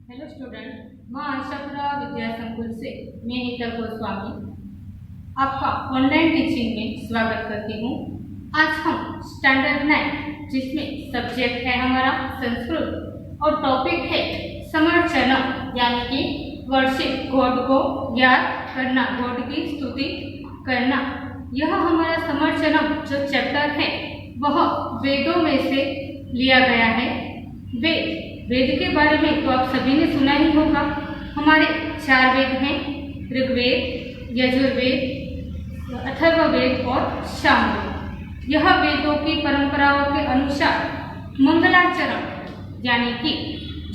Hello student, मैं आशापुरा विद्या संकुल से मैं हितर गोस्वामी आपका ऑनलाइन टीचिंग में स्वागत करती हूँ। आज हम स्टैंडर्ड 9 जिसमें सब्जेक्ट है हमारा संस्कृत और टॉपिक है समर्चनम यानी कि वर्शिप, गॉड को याद करना, गॉड की स्तुति करना। यह हमारा समर्चनम जो चैप्टर है वह वेदों में से लिया गया है। वेद के बारे में तो आप सभी ने सुना ही होगा। हमारे 4 वेद हैं, ऋग्वेद, यजुर्वेद, अथर्ववेद और सामवेद। यह वेदों की परंपराओं के अनुसार मंगलाचरण यानी कि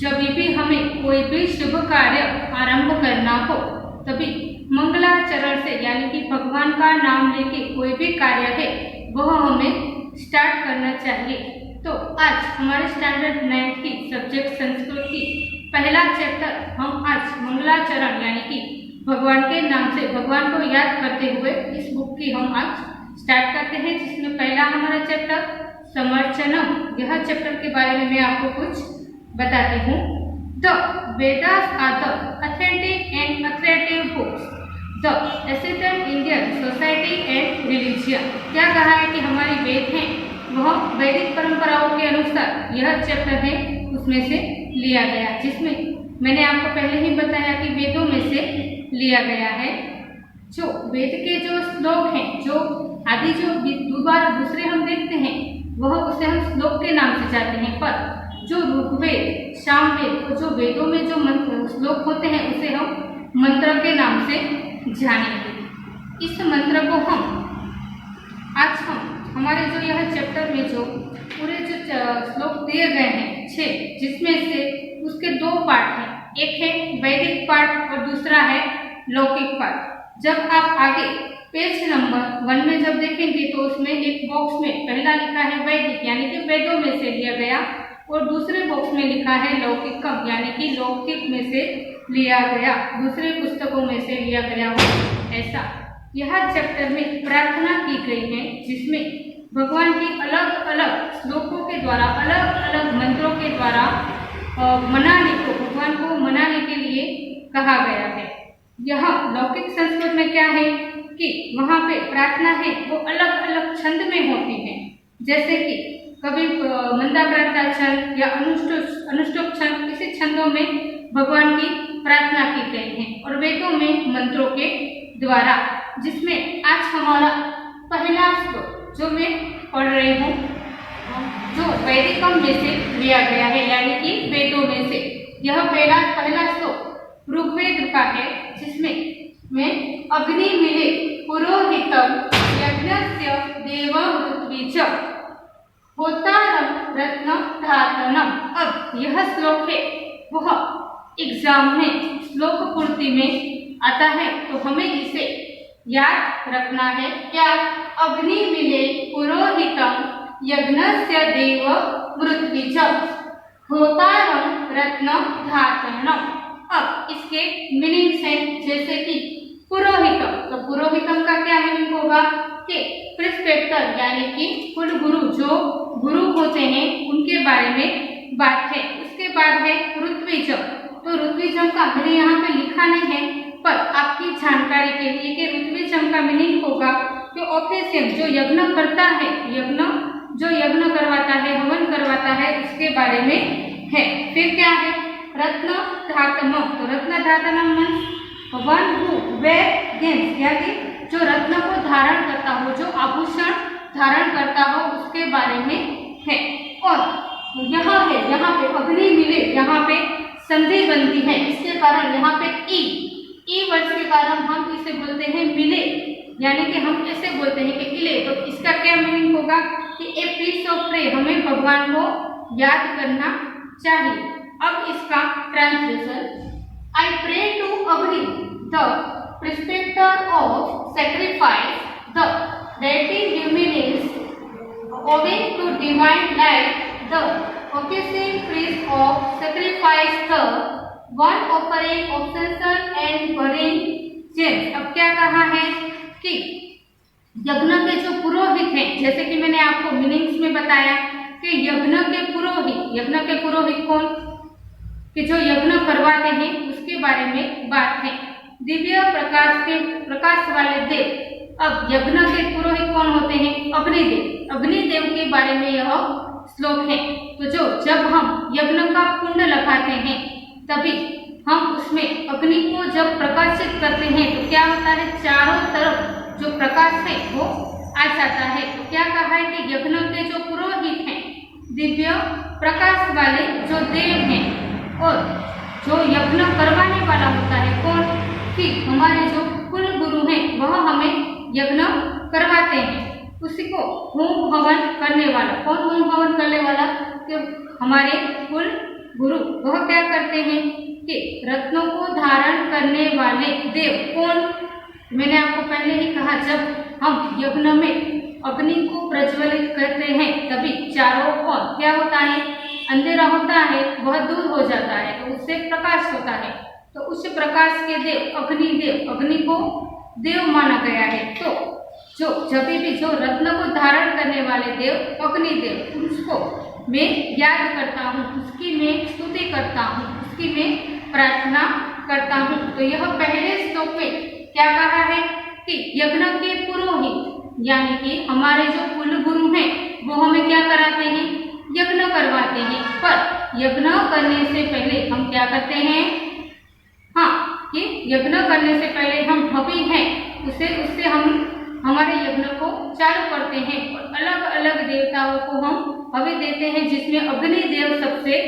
जब भी हमें कोई भी शुभ कार्य आरंभ करना हो तभी मंगलाचरण से यानी कि भगवान का नाम लेके कोई भी कार्य है वह हमें स्टार्ट करना चाहिए। तो आज हमारे स्टैंडर्ड 9 की सब्जेक्ट संस्कृत की पहला चैप्टर हम आज मंगलाचरण यानी कि भगवान के नाम से भगवान को याद करते हुए इस बुक की हम आज स्टार्ट करते हैं, जिसमें पहला हमारा चैप्टर समर्चनम। यह चैप्टर के बारे में मैं आपको कुछ बताती हूँ। The Vedas are the authentic and authoritative books the essential Indian society and religion. क्या कहा है कि हमारी वेद हैं वह वैदिक परंपराओं के अनुसार यह चैप्टर है उसमें से लिया गया, जिसमें मैंने आपको पहले ही बताया कि वेदों में से लिया गया है। जो वेद के जो श्लोक हैं, जो आदि जो दोबारा दूसरे हम देखते हैं वह उसे हम श्लोक के नाम से जाते हैं, पर जो ऋग्वेद, सामवेद और जो वेदों में जो श्लोक होते हैं उसे हम मंत्र के नाम से जानेंगे। इस मंत्र को आज हम हमारे जो यह चैप्टर में जो पूरे जो श्लोक दिए गए हैं 6, जिसमें से उसके 2 पार्ट हैं, एक है वैदिक पार्ट और दूसरा है लौकिक पार्ट। जब आप आगे पेज नंबर 1 में जब देखेंगे तो उसमें एक बॉक्स में पहला लिखा है वैदिक यानी कि वेदों में से लिया गया और दूसरे बॉक्स में लिखा है लौकिकम यानी कि लौकिक में से लिया गया, दूसरे पुस्तकों में से लिया गया हो ऐसा। यह चैप्टर में प्रार्थना की गई है जिसमें भगवान की अलग अलग श्लोकों के द्वारा, अलग अलग मंत्रों के द्वारा भगवान को मनाने के लिए कहा गया है। यह लौकिक संस्कृत में क्या है कि वहाँ पे प्रार्थना है वो अलग अलग छंद में होती है, जैसे कि कभी मंदाक्रांता छंद या अनुष्टुप छंद, इसी छंदों में भगवान की प्रार्थना की गई है और वेदों में मंत्रों के द्वारा। जिसमें आज हमारा पहला श्लोक जो मैं पढ़ रही हूँ जो वैदिकम में से लिया गया है यानी कि वेदों में से। यह पहला श्लोक ऋग्वेद का है, जिसमें मैं अग्नि मिले पुरोहितम यज्ञस्य देवऋत्विज होतारम रत्न धातनम। अब यह श्लोक है वह एग्जाम में श्लोक पूर्ति में आता है तो हमें इसे याद रखना है। क्या? अग्नि मिले पुरोहितम यज्ञस्य देव मृत्विज होतारम रत्न धातनम। अब इसके मीनिंग्स हैं, जैसे कि पुरोहितम, तो पुरोहितम का क्या मीनिंग होगा कि प्रिस्क्रिप्टर यानी कि कुलगुरु, जो गुरु होते हैं उनके बारे में बात है। उसके बाद है ऋत्विजम, तो ऋत्विजम का मैंने यहाँ पे लिखा नहीं है पर आपकी जानकारी के लिए कि ऋत्विजम का मीनिंग होगा कि ऑफिशियल जो यज्ञ करता है, जो यज्ञ करवाता है, हवन करवाता है, उसके बारे में है। फिर क्या है? रत्न धातनम, तो रत्न धातनम वन हु वेयर गेम्स यानी जो रत्न को धारण करता हो, जो आभूषण धारण करता हो उसके बारे में है। और यहाँ पे अग्नि मिले, यहाँ पे संधि बनती है, इसके कारण यहाँ पे ई वर्ड के कारण हम इसे बोलते हैं मिले, यानी कि हम ऐसे बोलते हैं कि इले। तो इसका क्या मीनिंग होगा कि ए पीस ऑफ प्रे, हमें भगवान को याद करना चाहिए। अब इसका translation, I pray to Agni the prescriptor of sacrifice the deity luminous owing to divine light the official priest of sacrifice the one offering obsession and burning gems। अब क्या कहा है कि यज्ञ के जो पुरोहित हैं, जैसे कि मैंने आपको मीनिंग्स में बताया कि यज्ञ के पुरोहित कौन? कि जो यज्ञ करवाते हैं उसके बारे में बात है। दिव्य प्रकाश वाले देव। अब यज्ञ के पुरोहित कौन होते हैं? अग्निदेव। अग्निदेव के बारे में यह श्लोक है। तो जब हम यज्ञ का कुंड लगाते हैं तभी हम उसमें अग्नि को जब प्रकाशित करते हैं तो क्या होता है, चारों तरफ जो प्रकाश है वो आ जाता है। तो क्या कहा है कि यज्ञ के जो पुरोहित हैं, दिव्य प्रकाश वाले जो देव हैं, और जो यज्ञ करवाने वाला होता है कौन, कि हमारे जो कुल गुरु हैं वह हमें यज्ञ करवाते हैं। उसी को होम हवन करने वाला, कौन होम हवन करने वाला, कि हमारे कुल गुरु वह क्या करते हैं कि रत्नों को धारण करने वाले देव कौन। मैंने आपको पहले ही कहा, जब हम यज्ञ में अग्नि को प्रज्वलित करते हैं तभी चारों ओर क्या होता है, अंधेरा होता है वह दूर हो जाता है, तो उससे प्रकाश होता है। तो उस प्रकाश के देव अग्निदेव, अग्नि को देव माना गया है। तो जब भी जो रत्न को धारण करने वाले देव अग्निदेव, उसको मैं याद करता हूँ, उसकी मैं स्तुति करता हूँ, उसकी मैं प्रार्थना करता हूँ। तो यह पहले श्लोक में क्या कहा है कि यज्ञ के पुरोहित यानी कि हमारे जो कुल गुरु हैं वो हमें क्या कराते हैं, यज्ञ करवाते हैं। पर यज्ञ करने से पहले हम क्या करते हैं, हाँ, कि यज्ञ करने से पहले हम हवि हैं उससे हम हमारे यज्ञ को चालू करते हैं और अलग अलग देवताओं को हम हवि देते हैं, जिसमें अग्निदेव सबसे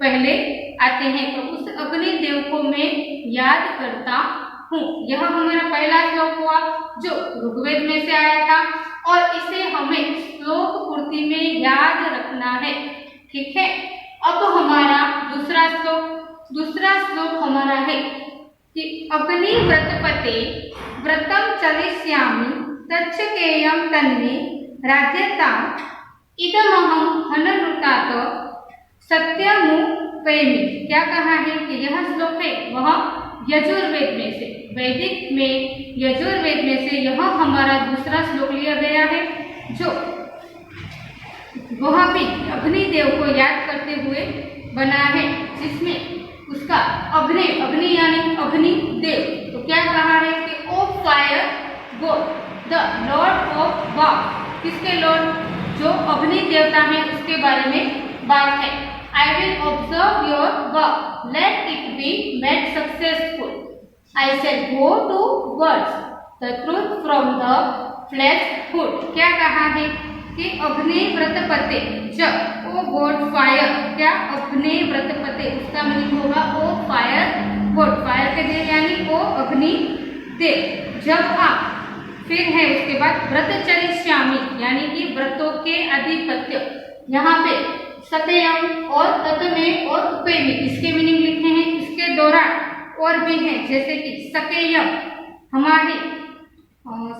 पहले आते हैं। तो उस अग्निदेव को मैं याद करता हूँ। यह हमारा पहला श्लोक हुआ जो ऋग्वेद में से आया था, और इसे हमें श्लोक पूर्ति में याद रखना है। ठीक है, अब हमारा दूसरा श्लोक हमारा है कि अग्नि व्रतपते व्रतम चलिष्यामि तच्छकेयं तन्मे राज्यताम् इदमहं हननुतात सत्यमुपैमि। क्या कहा है कि यह श्लोक है वह यजुर्वेद में से, वैदिक में यजुर्वेद में से यह हमारा दूसरा श्लोक लिया गया है, जो वह भी अग्निदेव को याद करते हुए बना है, जिसमें उसका अग्नि यानी अग्निदेव। तो क्या कहा है कि O fire god the lord of war, किसके लॉर्ड, जो अग्नि देवता है उसके बारे में बात है। I will observe your work, let it be made successful, I shall go towards the truth from the falsehood. क्या कहा है कि अग्नि व्रतपते, जब ओ गॉड फायर, क्या अग्नि व्रतपते उसका मीनिंग होगा ओ फायर गॉड, फायर के देव यानी ओ अग्नि देव। जब आप, फिर है उसके बाद व्रत चलिष्यामि यानी कि व्रतों के अधिपत्य, यहाँ पे सत्यम और तत्मे और उपैमि इसके मीनिंग लिखे हैं। इसके दौरान और भी हैं, जैसे कि सकेयम, हमारी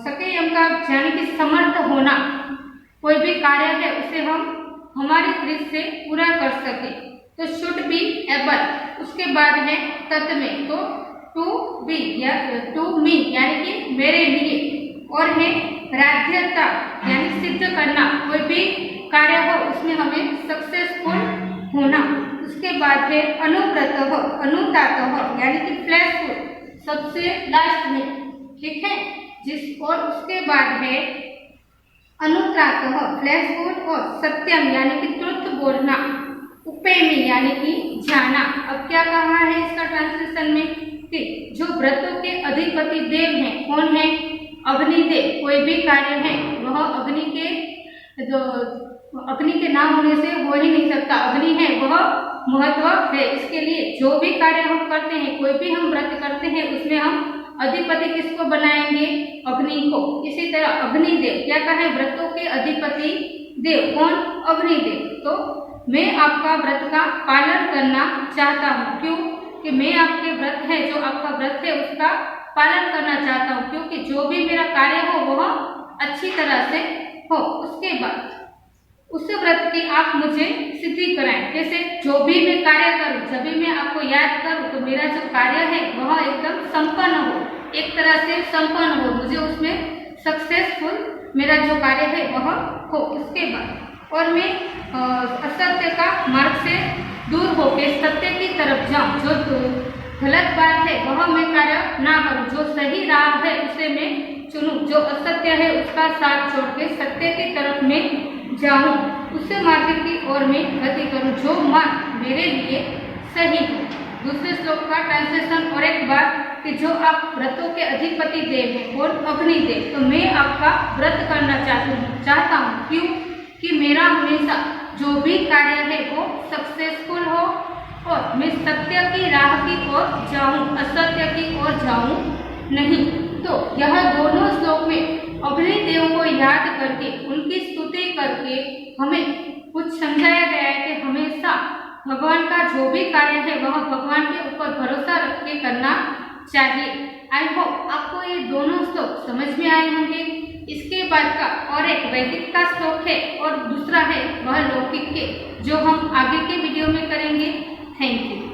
सकेयम का यानी कि समर्थ होना, कोई भी कार्य है उसे हम हमारी दृष्टि से पूरा कर सके, तो शुड बी एबल। उसके बाद है तत्मे, तो टू बी या टू मी यानी कि मेरे लिए, और है राज्यता यानी सिद्ध करना, कोई भी कार्य हो उसमें हमें सक्सेसफुल होना। उसके बाद है अनुव्रत अनुतात यानी कि फ्लैश फूड सबसे लास्ट में, ठीक है, और उसके बाद है अनुत्रात फ्लैश फूड, और सत्यम यानी कि ट्रुथ बोलना, उपैमि यानी कि जाना। अब क्या कहा है इसका ट्रांसलेशन में कि जो व्रतों के अधिपति देव हैं कौन है, अग्निदेव। कोई भी कार्य है वह अग्नि के नाम होने से हो ही नहीं सकता, अग्नि है वह महत्व है। इसके लिए जो भी कार्य हम करते हैं, कोई भी हम व्रत करते हैं, उसमें हम अधिपति किसको बनाएंगे, अग्नि को। इसी तरह अग्निदेव, क्या कहे, व्रतों के अधिपति देव कौन, अग्निदेव। तो मैं आपका व्रत का पालन करना चाहता हूँ, क्यों कि मैं आपके व्रत है, जो आपका व्रत है उसका पालन करना चाहता हूँ, क्योंकि जो भी मेरा कार्य हो वह अच्छी तरह से हो। उसके बाद उस व्रत की आप मुझे सिद्धि कराएं, जैसे जो भी मैं कार्य करूं, जब भी मैं आपको याद करूं तो मेरा जो कार्य है वह एकदम संपन्न हो, एक तरह से संपन्न हो, मुझे उसमें सक्सेसफुल मेरा जो कार्य है वह हो। उसके बाद और मैं असत्य का मार्ग से दूर होकर सत्य की तरफ जाऊं। जो तो गलत बात है वह मैं कार्य ना करूं, जो सही राह है उसे मैं चुनूं, जो असत्य है उसका साथ छोड़ के सत्य की तरफ मैं जाऊं, उस मार्ग की ओर मैं गति करूं जो मार्ग मेरे लिए सही हो। दूसरे श्लोक का ट्रांसलेशन और एक बात कि जो आप व्रतों के अधिपति देव हैं और अग्निदेव, तो मैं आपका व्रत करना चाहता हूँ। क्यों? कि मेरा हमेशा जो भी कार्य है वो सक्सेसफुल हो और मैं सत्य की राह की ओर जाऊं, असत्य की ओर जाऊं नहीं। तो यह दोनों श्लोक में अग्निदेव को याद करके उनकी स्तुति करके हमें कुछ समझाया गया है कि हमेशा भगवान का जो भी कार्य है वह भगवान के ऊपर भरोसा रख के करना चाहिए। आई होप आपको ये दोनों श्लोक समझ में आए होंगे। इसके बाद का और एक वैदिक का श्लोक है और दूसरा है वह लौकिक के, जो हम आगे के वीडियो में करेंगे। Thank you.